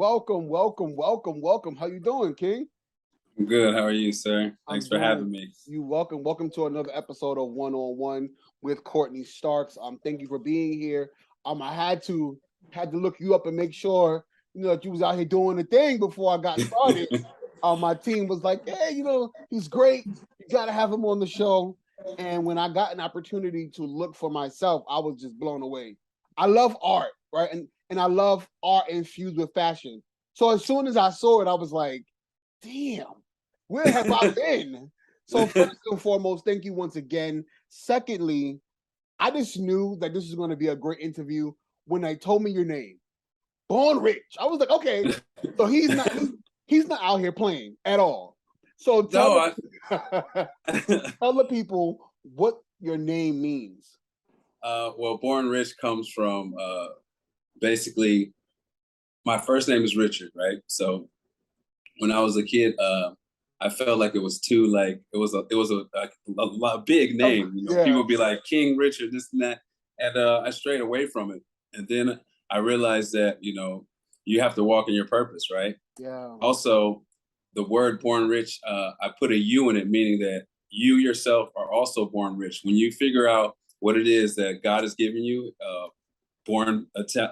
Welcome, welcome, welcome, welcome. How you doing, King? I'm good. How are you, sir? I'm Thanks for doing. having me. You welcome, welcome to another episode of One on One with Courtney Starks. Thank you for being here. I had to look you up and make sure that you was out here doing the thing before I got started. My team was like, "Hey, he's great. You got to have him on the show." And when I got an opportunity to look for myself, I was just blown away. I love art, right? And I love art infused with fashion. So as soon as I saw it, I was like, damn, where have I been? So first and foremost, thank you once again. Secondly, I just knew that this was going to be a great interview when they told me your name, Bourn Rich. I was like, okay, so he's not out here playing at all. So No, tell the people what your name means. well, Bourn Rich comes from basically my first name is Richard, right? So when I was a kid, I felt like it was too a big name. People would be like King Richard, this and that, and I strayed away from it. And then I realized that you have to walk in your purpose, right? Yeah. Also, the word born rich, I put a U in it, meaning that you yourself are also born rich. When you figure out what it is that God has given you,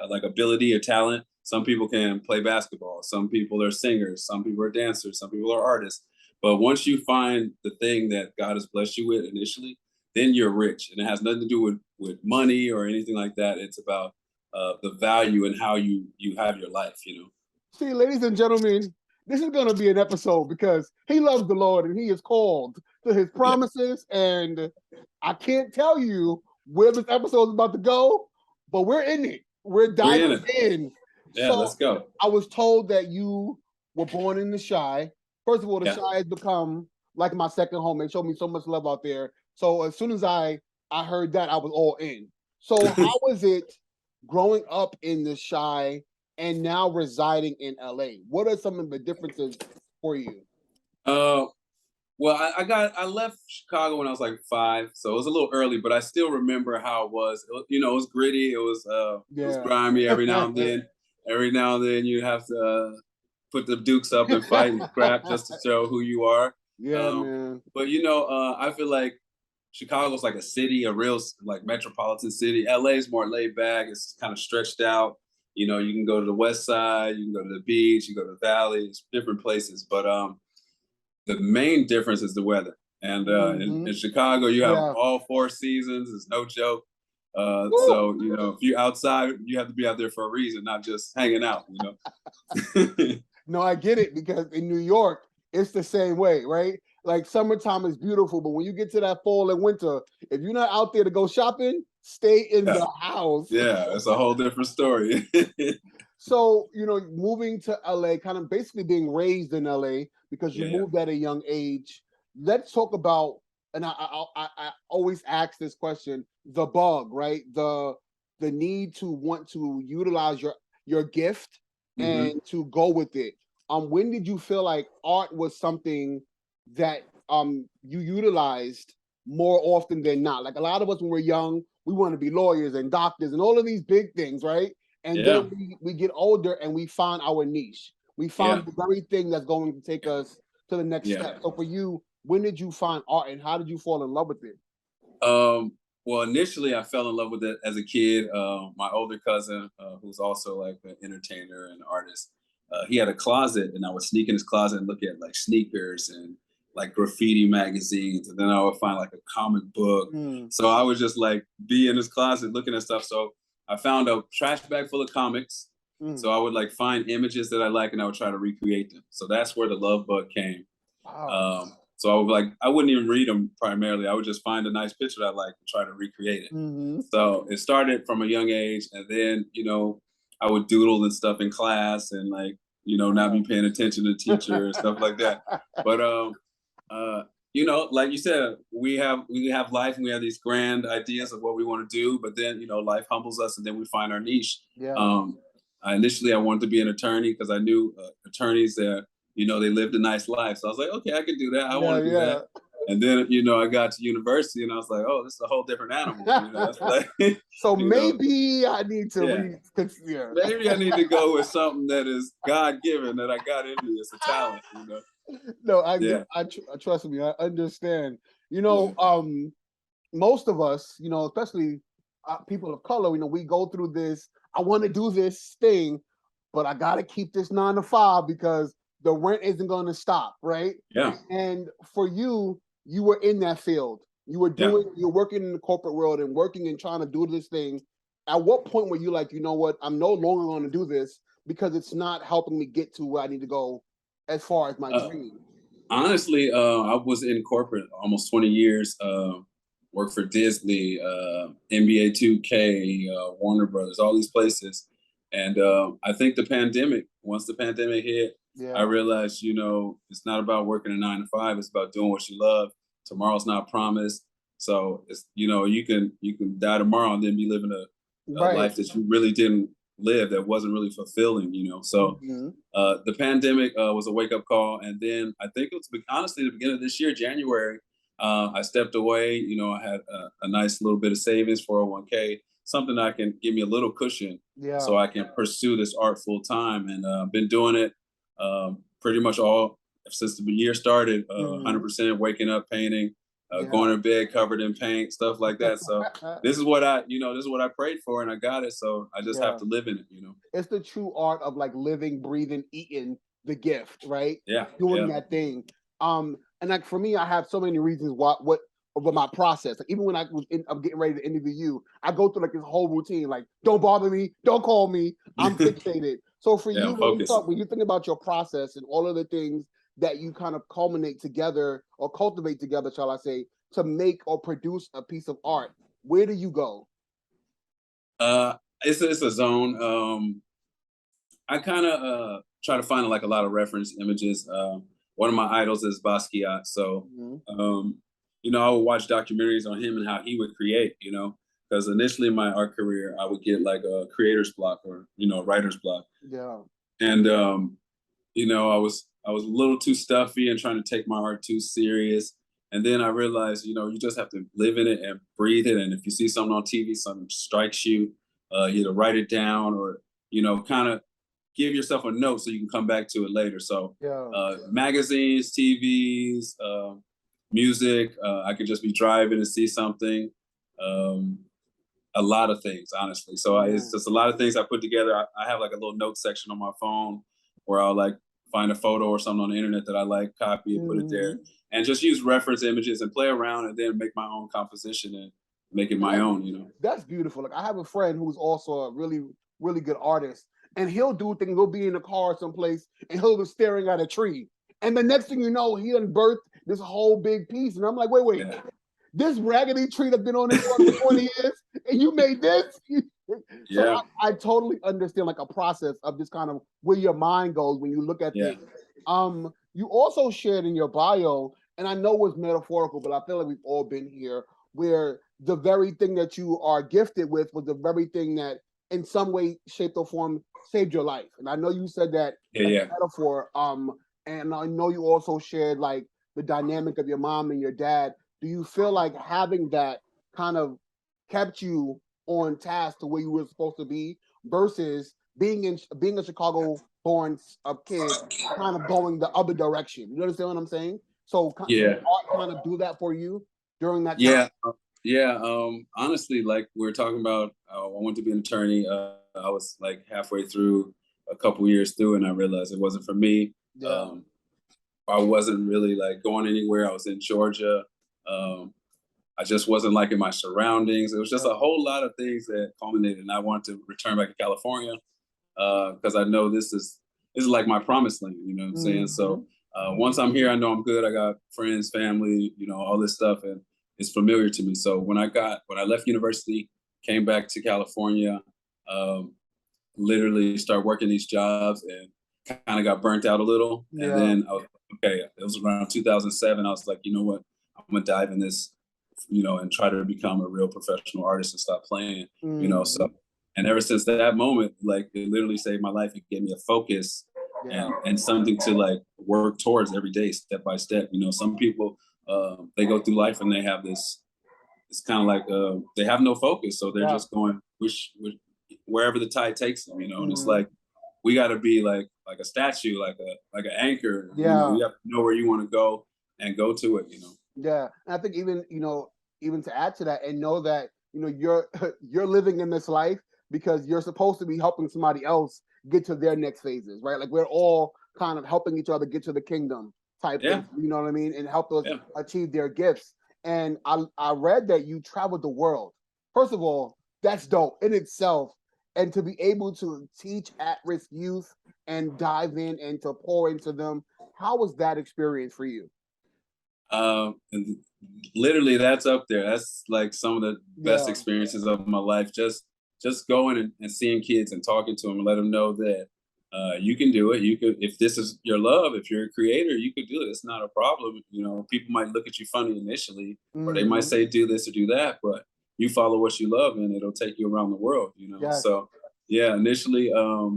like ability or talent. Some people can play basketball. Some people are singers. Some people are dancers. Some people are artists. But once you find the thing that God has blessed you with initially, then you're rich. And it has nothing to do with money or anything like that. It's about the value and how you have your life, See, ladies and gentlemen, this is going to be an episode because he loves the Lord and he is called to his promises. Yeah. And I can't tell you where this episode is about to go, but we're in it. We're diving in. Yeah, so, let's go. I was told that you were born in the Chi. First of all, the Chi has become like my second home. They showed me so much love out there. So as soon as I heard that, I was all in. So how was it growing up in the Chi and now residing in LA? What are some of the differences for you? Well, I left Chicago when I was like 5, so it was a little early, but I still remember how it was. It was gritty. It was grimy every now and then. Every now and then you have to put the dukes up and fight and crap just to show who you are. Yeah, man. But I feel like Chicago's like a city, a real like metropolitan city. LA's more laid back. It's kind of stretched out. You can go to the West Side, you can go to the beach, you can go to the Valley. It's different places, but the main difference is the weather. And in Chicago, you have all 4 seasons. It's no joke. So, if you're outside, you have to be out there for a reason, not just hanging out, No, I get it, because in New York, it's the same way, right? Like summertime is beautiful, but when you get to that fall and winter, if you're not out there to go shopping, stay in the house. Yeah, it's a whole different story. So, moving to LA, kind of basically being raised in LA because you moved at a young age. Let's talk about, and I always ask this question, the bug, right? The need to want to utilize your gift and to go with it. When did you feel like art was something that you utilized more often than not? Like a lot of us when we're young, we want to be lawyers and doctors and all of these big things, right? And then we get older and we find our niche. We find the very thing that's going to take us to the next step. So for you, when did you find art and how did you fall in love with it? Well, initially I fell in love with it as a kid. My older cousin, who's also like an entertainer and artist, he had a closet, and I would sneak in his closet and look at like sneakers and like graffiti magazines, and then I would find like a comic book. So I would just like be in his closet looking at stuff. So I found a trash bag full of comics. So I would like find images that I like and I would try to recreate them. So that's where the love bug came. Wow. So I wouldn't even read them primarily. I would just find a nice picture that I like and try to recreate it. So it started from a young age, and then, I would doodle and stuff in class and like, not be paying attention to the teacher and stuff like that. But, like you said, we have life and we have these grand ideas of what we want to do, but then, life humbles us and then we find our niche. Initially I wanted to be an attorney because I knew attorneys that, they lived a nice life. So I was like, okay, I can do that. I want to do that. And then, you know, I got to university and I was like, oh, this is a whole different animal. You know, it's like, So you know, maybe I need to yeah. reconsider. Maybe I need to go with something that is God given that I got in me. It's a talent, you know. No, Yeah. trust me, I understand. You Yeah. know, most of us, you know, especially people of color, you know, we go through this. I want to do this thing, but I got to keep this 9 to 5 because the rent isn't going to stop, right? Yeah. And for you, you were in that field. You were Yeah. you're working in the corporate world and working and trying to do this thing. At what point were you like, you know what, I'm no longer going to do this because it's not helping me get to where I need to go as far as my dream? Honestly, I was in corporate almost 20 years. Worked for Disney, NBA 2K, Warner Brothers, all these places. And I think once the pandemic hit, I Yeah. realized, you know, it's not about working a 9 to 5. It's about doing what you love. Tomorrow's not promised. So it's, you know, you can die tomorrow and then be living a Right. life that you really didn't live, that wasn't really fulfilling, you know. So Mhm. the pandemic was a wake up call, and then I think it was honestly the beginning of this year, January. I stepped away. You know, I had a nice little bit of savings, 401k, something that can give me a little cushion, Yeah. so I can pursue this art full time. And been doing it pretty much all since the year started. Mhm. 100% waking up, painting, Yeah. going to bed covered in paint, stuff like that. So this is what this is what I prayed for, and I got it. So I just have Yeah. to live in it. You know. It's the true art of like living, breathing, eating the gift, right? Yeah. Doing Yeah. that thing. And like for me, I have so many reasons what over my process. Like even when I'm getting ready to interview you, I go through like this whole routine. Like, don't bother me, don't call me, I'm fixated. So for Yeah. you, I'm focused. when you think about your process and all of the things that you kind of culminate together or cultivate together, shall I say, to make or produce a piece of art, where do you go? Uh, it's a zone. I kind of try to find like a lot of reference images. One of my idols is Basquiat, so Mhm. um, you know, I would watch documentaries on him and how he would create. You know, because initially in my art career, I would get like a creator's block or writer's block, Yeah. and you know, I was a little too stuffy and trying to take my art too serious. And then I realized, you know, you just have to live in it and breathe it. And if you see something on TV, something strikes you, you either write it down or, you know, kind of give yourself a note so you can come back to it later. So Yeah. magazines, TVs, music, I could just be driving and see something. Um, a lot of things, honestly. So it's Mm. just a lot of things I put together. I have like a little note section on my phone where I'll like find a photo or something on the internet that I like, copy it, put it there, Mhm. and just use reference images and play around and then make my own composition and make it my That's own, you know. that's beautiful. Like I have a friend who's also a really good artist, and he'll do things. He'll be in a car someplace, and he'll be staring at a tree, and the next thing you know, he done birthed this whole big piece. And I'm like, wait, Yeah. this raggedy tree that's been on this for 20 years, and you made this. So Yeah. I totally understand like a process of just kind of where your mind goes when you look at Yeah. things. You also shared in your bio, and I know it's metaphorical, but I feel like we've all been here, where the very thing that you are gifted with was the very thing that in some way, shape, or form saved your life. And I know you said that Yeah. as Yeah. a metaphor. And I know you also shared like the dynamic of your mom and your dad. Do you feel like having that kind of kept you on task to where you were supposed to be versus being a Chicago born kid kind of going the other direction? You understand what I'm saying? So did Yeah. art kind of do that for you during that time? Yeah. Yeah. Honestly, like we were talking about, I wanted to be an attorney. I was like halfway through, a couple years through, and I realized it wasn't for me. Yeah. Um, I wasn't really like going anywhere. I was in Georgia. Um, I just wasn't liking my surroundings. It was just Yeah. a whole lot of things that culminated, and I wanted to return back to California because I know this is like my promised land. You know what I'm saying? Mhm. So once I'm here, I know I'm good. I got friends, family, you know, all this stuff, and it's familiar to me. So when I left university, came back to California, um, literally started working these jobs and kind of got burnt out a little. And Yeah. then okay, it was around 2007. I was like, you know what? I'm gonna dive in this, you know, and try to become a real professional artist and stop playing, you know. So, Mhm. and ever since that moment, like it literally saved my life. It gave me a focus Yeah. and something to like work towards every day, step by step. You know, some people they go through life and they have this. It's kind of like they have no focus, so they're just going wherever the tide takes them, And it's like we got to be like a statue, like an anchor. Yeah. You have to know where you want to go and go to it. Yeah, and I think even even to add to that, and know that you're living in this life because you're supposed to be helping somebody else get to their next phases, right? Like we're all kind of helping each other get to the kingdom type thing, you know what I mean, and help us achieve their gifts. And I read that you traveled the world. First of all, that's dope in itself, and to be able to teach at-risk youth and dive in and to pour into them. How was that experience for you? And literally that's up there. That's like some of the best experiences of my life. Just going and seeing kids and talking to them and let them know that you can do it. You could, if this is your love, if you're a creator, you could do it. It's not a problem. People might look at you funny initially, or they might say do this or do that, but you follow what you love and it'll take you around the world. So yeah, initially I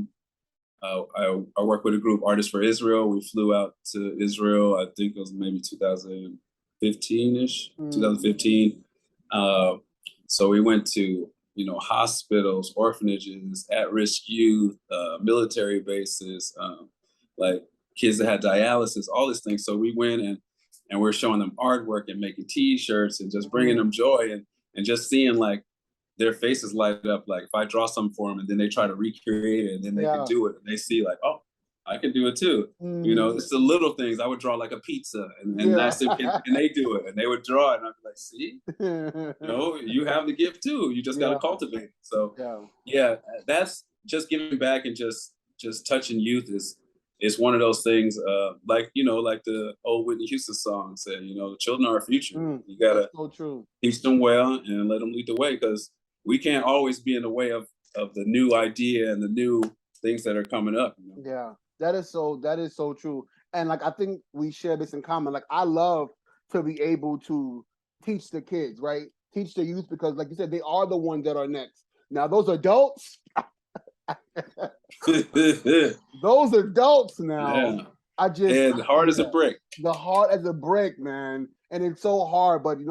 work with a group, Artists for Israel. We flew out to Israel, I think it was maybe 2015-ish, 2015. So we went to, hospitals, orphanages, at-risk youth, military bases, like kids that had dialysis, all these things. So we went and we're showing them artwork and making T-shirts and just bringing them joy and just seeing like their faces light up. Like if I draw something for them and then they try to recreate it and then they can do it and they see like, oh, I can do it too. It's the little things. I would draw like a pizza and ask them, and they do it and they would draw it and I'd be like, see, you have the gift too. You just got to cultivate it. So that's just giving back and just touching youth is one of those things, like the old Whitney Houston song said, the children are our future. You got to teach them well and let them lead the way, because we can't always be in the way of the new idea and the new things that are coming up. Yeah, that is so true. And like, I think we share this in common. Like, I love to be able to teach the kids, right? Teach the youth, because like you said, they are the ones that are next. Now, those adults, those adults now, and hard as a brick. The hard as a brick, man. And it's so hard, but you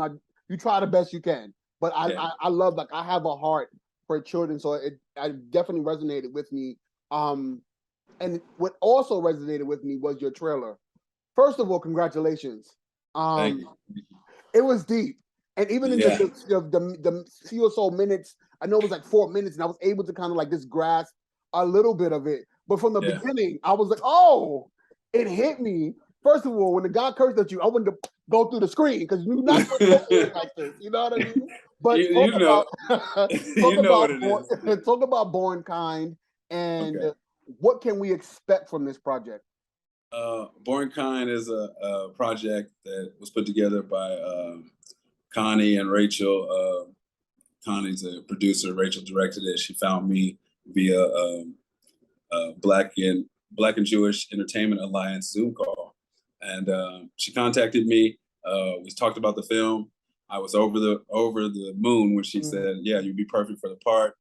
try the best you can. But I love, like, I have a heart for children, so it definitely resonated with me. And what also resonated with me was your trailer. First of all, congratulations. Thank you. It was deep, and even in the few or so minutes, I know it was like 4 minutes, and I was able to kind of like just grasp a little bit of it. But from the beginning, I was like, oh, it hit me. First of all, when the guy cursed at you, I wanted to go through the screen because you're not supposed to do it like this. You know what I mean? But talk about Bourn Kind, and what can we expect from this project? Bourn Kind is a project that was put together by Connie and Rachel. Connie's a producer. Rachel directed it. She found me via Black and Jewish Entertainment Alliance Zoom call, and she contacted me. We talked about the film. I was over the moon when she said, "Yeah, you'd be perfect for the part."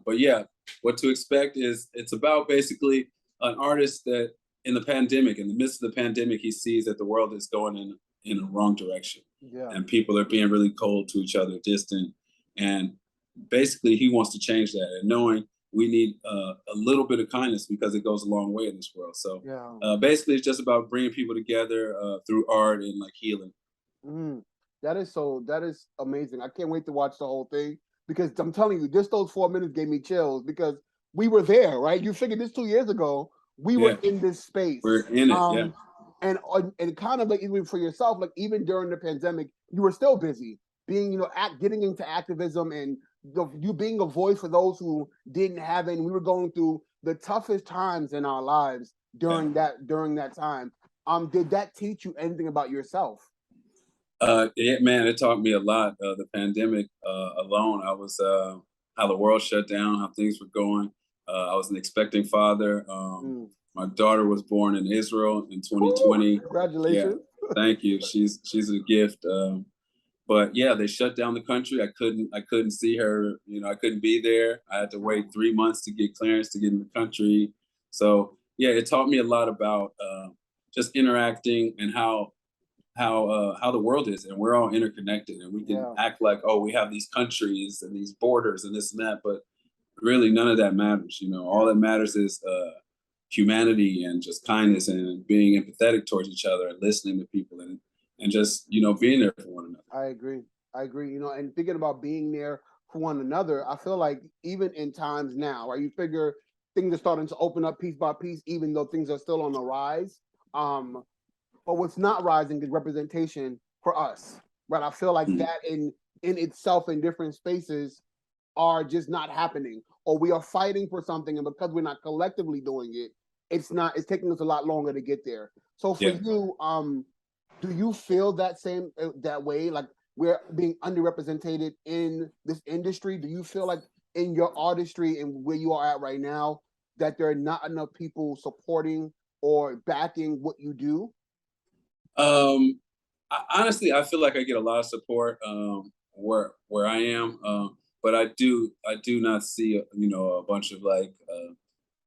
But yeah, what to expect is it's about basically an artist that in the midst of the pandemic, he sees that the world is going in a wrong direction, and people are being really cold to each other, distant, and basically he wants to change that, and knowing we need a little bit of kindness because it goes a long way in this world. So basically it's just about bringing people together through art and like healing. That is amazing. I can't wait to watch the whole thing, because I'm telling you, just those 4 minutes gave me chills, because we were there, right? You figured this 2 years ago, we were in this space. We're in it, and kind of like, even for yourself, like even during the pandemic, you were still busy being, getting into activism, and you being a voice for those who didn't have it. And we were going through the toughest times in our lives during that time. Did that teach you anything about yourself? Man, it taught me a lot. The pandemic alone, I was how the world shut down, how things were going. I was an expecting father. My daughter was born in Israel in 2020. Ooh, congratulations! Yeah, thank you. She's a gift. But yeah, they shut down the country. I couldn't see her. I couldn't be there. I had to wait 3 months to get clearance to get in the country. So yeah, it taught me a lot about just interacting and how how the world is, and we're all interconnected, and we can Yeah. act like, oh, we have these countries and these borders and this and that, but really none of that matters. All that matters is humanity and just kindness and being empathetic towards each other and listening to people and just being there for one another. I agree. I agree. And thinking about being there for one another, I feel like even in times now, right? You figure things are starting to open up piece by piece, even though things are still on the rise. But what's not rising is representation for us, right? I feel like that in itself in different spaces are just not happening, or we are fighting for something, and because we're not collectively doing it, it's taking us a lot longer to get there. So for you, do you feel that same that way? Like we're being underrepresented in this industry? Do you feel like in your artistry and where you are at right now that there are not enough people supporting or backing what you do? Honestly, I feel like I get a lot of support where I am, but I do not see a bunch of like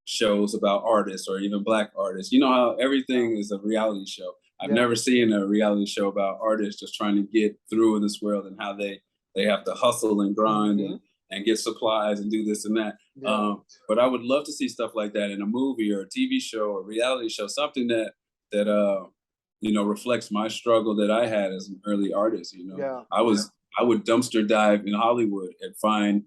shows about artists or even Black artists. You know how everything is a reality show. I've never seen a reality show about artists just trying to get through in this world and how they have to hustle and grind and get supplies and do this and that. But I would love to see stuff like that in a movie or a TV show or reality show, something that reflects my struggle that I had as an early artist. I would dumpster dive in Hollywood and find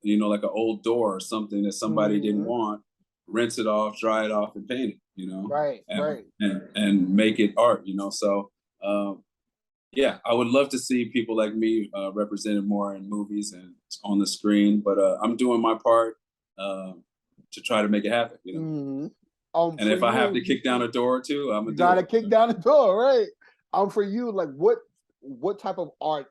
like an old door or something that somebody didn't want, rinse it off, dry it off, and paint it. Right. And make it art. So yeah, I would love to see people like me represented more in movies and on the screen. But I'm doing my part to try to make it happen. And if I have to kick down a door or two, I'm gonna gotta kick down the door, right? For you, like what type of art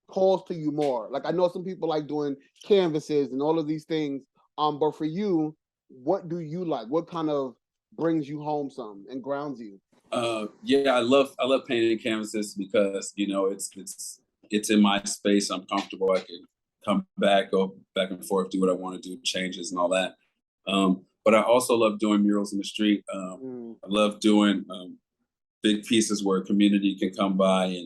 calls to you more? Like I know some people like doing canvases and all of these things. But for you, what do you like? What kind of brings you home some and grounds you? Yeah, I love painting canvases because it's in my space. I'm comfortable. I can go back and forth, do what I want to do, changes and all that. But I also love doing murals in the street. I love doing big pieces where a community can come by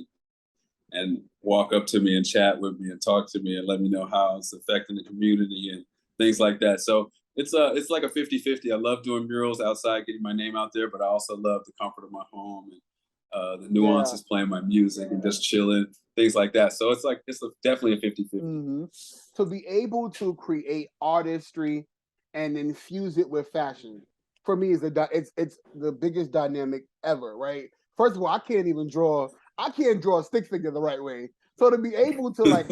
and walk up to me and chat with me and talk to me and let me know how it's affecting the community and things like that. So it's like a 50-50. I love doing murals outside, getting my name out there, but I also love the comfort of my home and the nuances, playing my music and just chilling, things like that. So it's definitely a 50-50. To be able to create artistry and infuse it with fashion, for me is it's the biggest dynamic ever, right? First of all, I can't draw a stick figure the right way. So to be able to like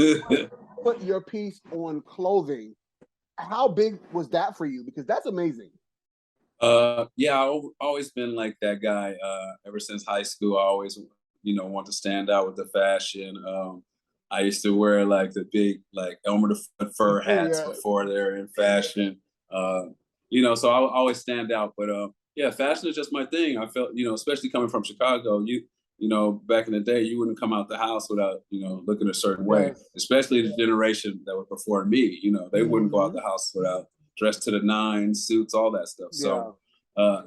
put your piece on clothing, how big was that for you? Because that's amazing. Yeah, I've always been like that guy. Ever since high school, I always want to stand out with the fashion. I used to wear like the big like Elmer the fur hats before they're in fashion. So I always stand out. But yeah, fashion is just my thing. I felt especially coming from Chicago, back in the day, you wouldn't come out the house without looking a certain way. Especially the generation that was before me. They wouldn't go out the house without dressed to the nines, suits, all that stuff. So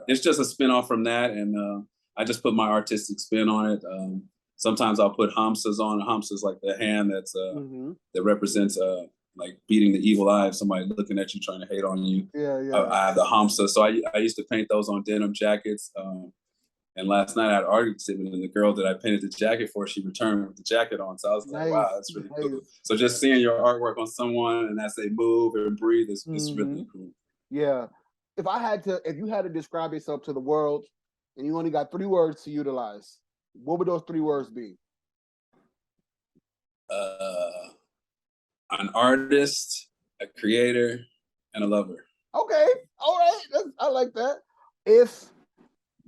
it's just a spin-off from that, and I just put my artistic spin on it. Sometimes I'll put hamsas on. Hamsas like the hand that represents like beating the evil eye of somebody looking at you trying to hate on you. I have the hamsa, so I used to paint those on denim jackets. And last night I had an art exhibit, and the girl that I painted the jacket for, she returned with the jacket on. So I was like, wow, that's really cool. So just seeing your artwork on someone and as they move and breathe is really cool. Yeah. If you had to describe yourself to the world and you only got 3 words to utilize, what would those 3 words be? An artist, a creator, and a lover. Okay. All right. I like that. If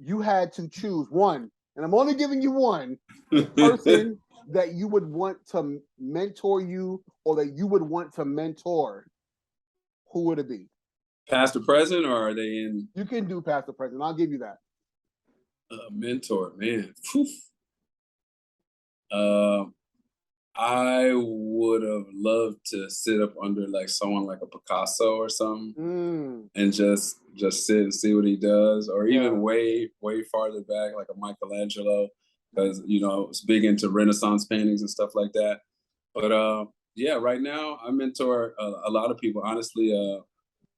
you had to choose one, and I'm only giving you one person that you would want to mentor you or that you would want to mentor, who would it be? Past or present, or are they in? You can do past or present. I'll give you that. Mentor, man. I would have loved to sit up under like someone like a Picasso or something, and just sit and see what he does, or Yeah. even way farther back like a Michelangelo, because you know I was big into Renaissance paintings and stuff like that. But yeah, right now I mentor a lot of people. Honestly,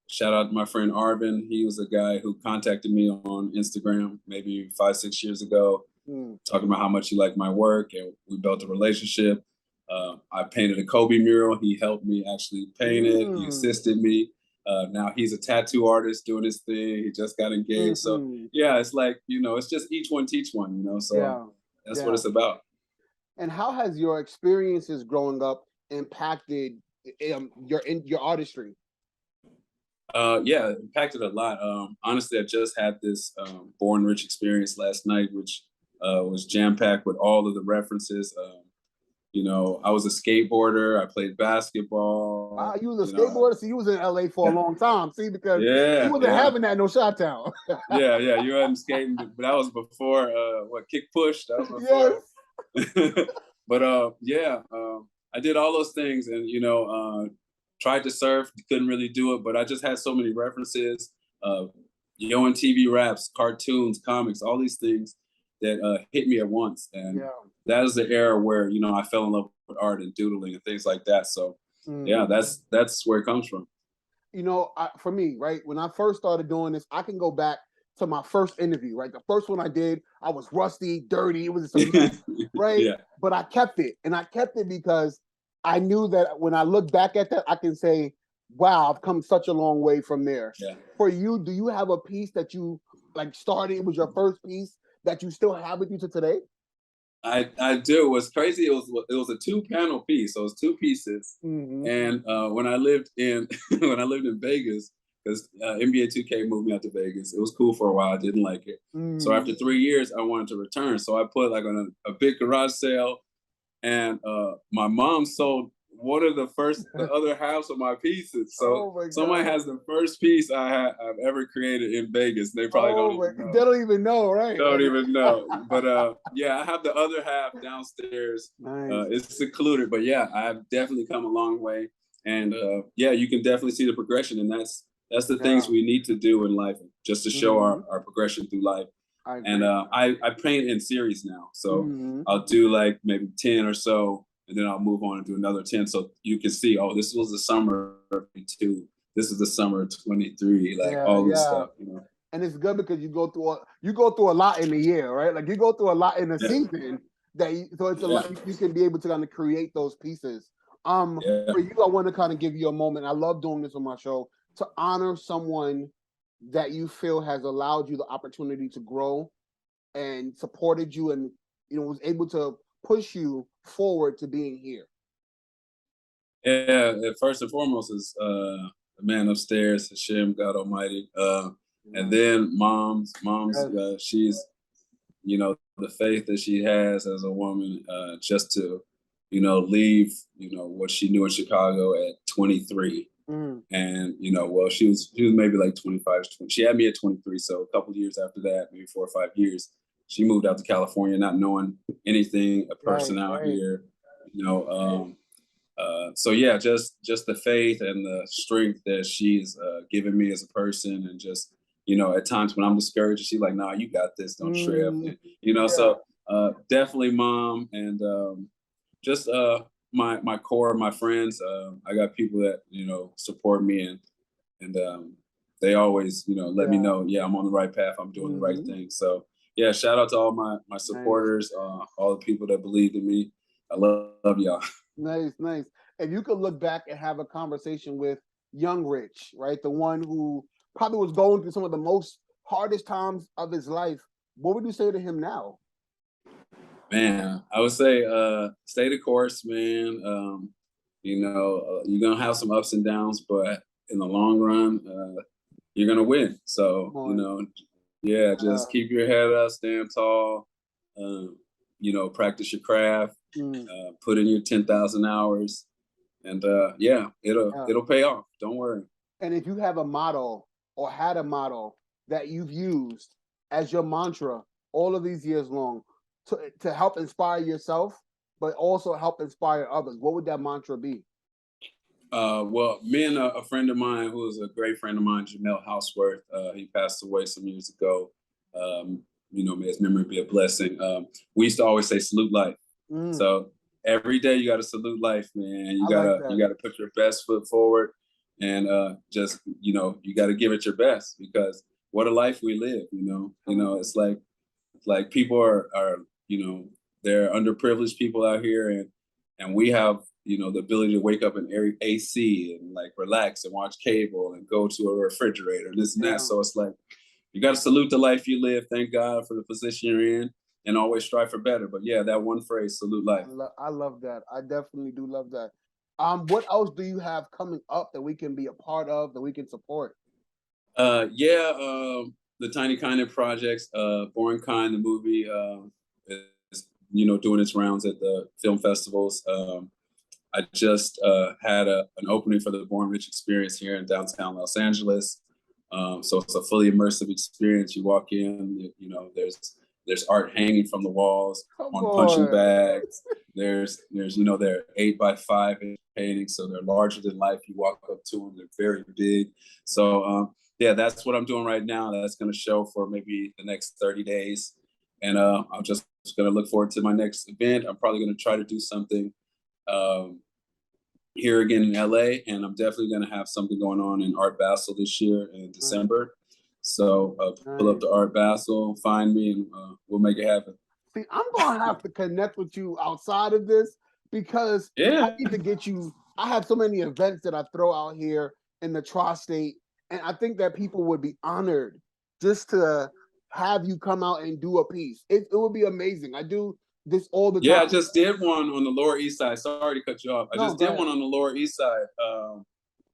shout out to my friend Arvin. He was a guy who contacted me on Instagram maybe 5 6 years ago, Mm. talking about how much he liked my work, and we built a relationship. I painted a Kobe mural. He helped me actually paint it. He Mm. assisted me. Now he's a tattoo artist doing his thing. He just got engaged. So Mhm. yeah, it's like, you know, it's just each one teach one, you know. So Yeah. that's what Yeah. it's about. And how has your experiences growing up impacted your artistry? Yeah, it impacted a lot. Honestly, I just had this Bourn Rich experience last night, which was jam packed with all of the references. You know, I was a skateboarder. I played Wow, basketball. you was You a know, skateboarder. See, you was in LA for a long time. See, because you yeah, wasn't yeah, having that in no Shot Town. yeah. You hadn't skating, but that was before what kick push. That was Yes. before. But yeah, I did all those things, and you know, tried to surf, couldn't really do it. But I just had so many references, uh, yo and TV raps, cartoons, comics, all these things that hit me at once, and Yeah. that is the era where you know I fell in love with art and doodling and things like that. So yeah, Mhm. that's where it comes from. You know, for me, right, when I first started doing this, I can go back to my first interview, right? The first one I did, I was rusty, dirty, it was just a mess, right? Yeah, But I kept it. And I kept it because I knew that when I look back at that, I can say, wow, I've come such a long way from there. yeah. For you, do you have a piece that you like started? It was your first piece that you still have with you to today? I do. What's crazy? It was a 2 panel piece. So it was two pieces. Mm-hmm. And when I lived in when I lived in Vegas, because NBA 2K moved me out to Vegas, it was cool for a while. I didn't like it. So Mm-hmm. after 3 years, I wanted to return. So I put like on a big garage sale, and my mom sold one of the other halves of my pieces. So Oh my someone God. has the first piece I've ever created in Vegas. They probably don't Oh my, even they know. don't even know, right? Don't Like, even know. But yeah, I have the other half downstairs. nice. It's secluded, but yeah, I've definitely come a long way. And yeah, you can definitely see the progression, and that's the things Yeah. we need to do in life, just to show Mm-hmm. our progression through life. I And agree. I paint in series now, so Mm-hmm. I'll do like maybe 10 or so, and then I'll move on and do another 10, so you can see, oh, this was the summer of 22, this is the summer of 23, like Yeah, all this yeah. stuff, you know. And it's good because you go through a lot in a year, right? Like you go through a lot in a Yeah, season so it's a yeah, lot you can be able to kind of create those pieces. yeah. For you, I want to kind of give you a moment. I love doing this on my show to honor someone that you feel has allowed you the opportunity to grow and supported you and was able to push you forward to being here. Yeah, first and foremost is the man upstairs, Hashem, God Almighty. And Yeah. then mom's, Yes. she's, you know, the faith that she has as a woman, just to, you know, leave, you know, what she knew in Chicago at 23. Mm. And, you know, well, she was maybe like 25. She had me at 23. So a couple of years after that, maybe 4 or 5 years, she moved out to California, not knowing anything, a Right, person out right. here, you know. So yeah, just the faith and the strength that she's given me as a person, and just, you know, at times when I'm discouraged, she's like, "Nah, you got this. Don't trip." Mm, And, you know, yeah. so definitely mom, and just my core, my friends. I got people that, you know, support me, and they always, you know, let me Yeah. know, yeah, I'm on the right path. I'm doing the right Hmm. thing. So yeah, shout out to all my Nice. supporters, all the people that believed in me. I love y'all. Nice, nice. If you could look back and have a conversation with young Rich, right? The one who probably was going through some of the most hardest times of his life, what would you say to him now? Man, I would say stay the course, man. You know, you're gonna have some ups and downs, but in the long run, you're gonna win. Come So, you on. know, yeah, Uh, just keep your head up, stand tall. You know, practice your craft, mm, put in your 10,000 hours, and yeah, yeah. it'll pay off. Don't worry. And if you have a motto or had a motto that you've used as your mantra all of these years long to help inspire yourself, but also help inspire others, what would that mantra be? Well, me and a friend of mine who is a great friend of mine, Jamel Houseworth, he passed away some years ago. May his memory be a blessing. We used to always say salute life. So every day you got to salute life, man. You gotta put your best foot forward, and you got to give it your best, because what a life we live. It's like people are they're underprivileged people out here, and we have the ability to wake up in AC and like relax and watch cable and go to a refrigerator and this and that. So it's like you got to salute the life you live. Thank God for the position you're in, and always strive for better. But yeah, that one phrase, salute life. I love that. I definitely do love that. What else do you have coming up that we can be a part of, that we can support? The Tiny Kindness Projects, Bourn Kind, the movie, is doing its rounds at the film festivals. I just had an opening for the Bourn Rich experience here in downtown Los Angeles. So it's a fully immersive experience. You walk in, there's art hanging from the walls on punching bags. There's they're 8x5 paintings, so they're larger than life. You walk up to them, they're very big. So yeah, that's what I'm doing right now. That's going to show for maybe the next 30 days. And I'm just going to look forward to my next event. I'm probably going to try to do something here again in LA, and I'm definitely going to have something going on in Art Basel this year in December. So pull up to Art Basel, find me, and we'll make it happen. See, I'm going to have to connect with you outside of this, because I need to get you. I have so many events that I throw out here in the tri-state, and I think that people would be honored just to have you come out and do a piece. It would be amazing. I do this all the time. Yeah, I just did one on the Lower East Side. Sorry to cut you off. I just did one on the Lower East Side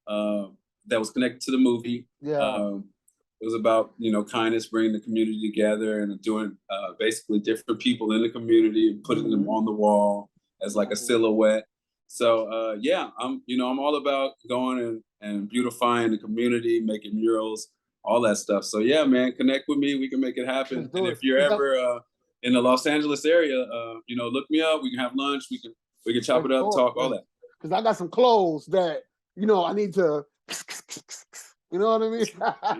that was connected to the movie. Yeah. It was about, kindness, bringing the community together, and doing basically different people in the community and putting them on the wall as like a silhouette. So yeah, I'm all about going and beautifying the community, making murals, all that stuff. So yeah, man, connect with me. We can make it happen. And if you're ever in the Los Angeles area, look me up. We can have lunch. We can chop it up, talk, all that. Because I got some clothes that I need to. You know what I mean?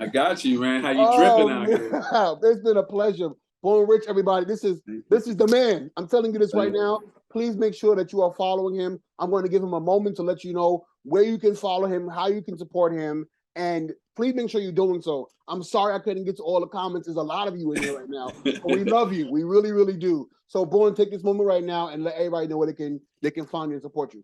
I got you, man. How you dripping out here? It's been a pleasure. Bourn Rich, everybody. This is the man. I'm telling you this right now. Please make sure that you are following him. I'm going to give him a moment to let you know where you can follow him, how you can support him, and please make sure you're doing so. I'm sorry I couldn't get to all the comments. There's a lot of you in here right now. But we love you. We really, really do. So, Bourn, take this moment right now and let everybody know where they can find you and support you.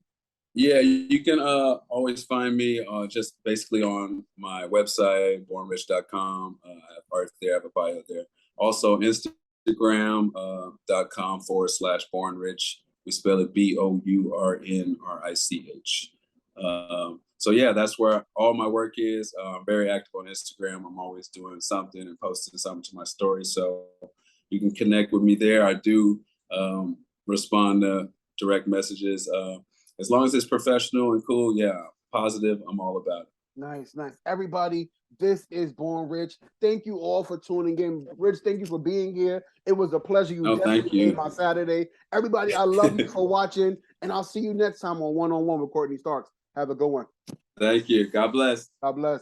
Yeah, you can always find me just basically on my website, bournrich.com. I have art there, I have a bio there. Also, Instagram.com/bournrich. We spell it BOURNRICH. So yeah, that's where all my work is. I'm very active on Instagram. I'm always doing something and posting something to my story. So you can connect with me there. I do respond to direct messages. As long as it's professional and cool, yeah, positive, I'm all about it. Nice. Everybody, this is Bourn Rich. Thank you all for tuning in. Rich, thank you for being here. It was a pleasure. Thank you. Made my Saturday. Everybody, I love you for watching, and I'll see you next time on One-on-One with Courtney Starks. Have a good one. Thank you. God bless. God bless.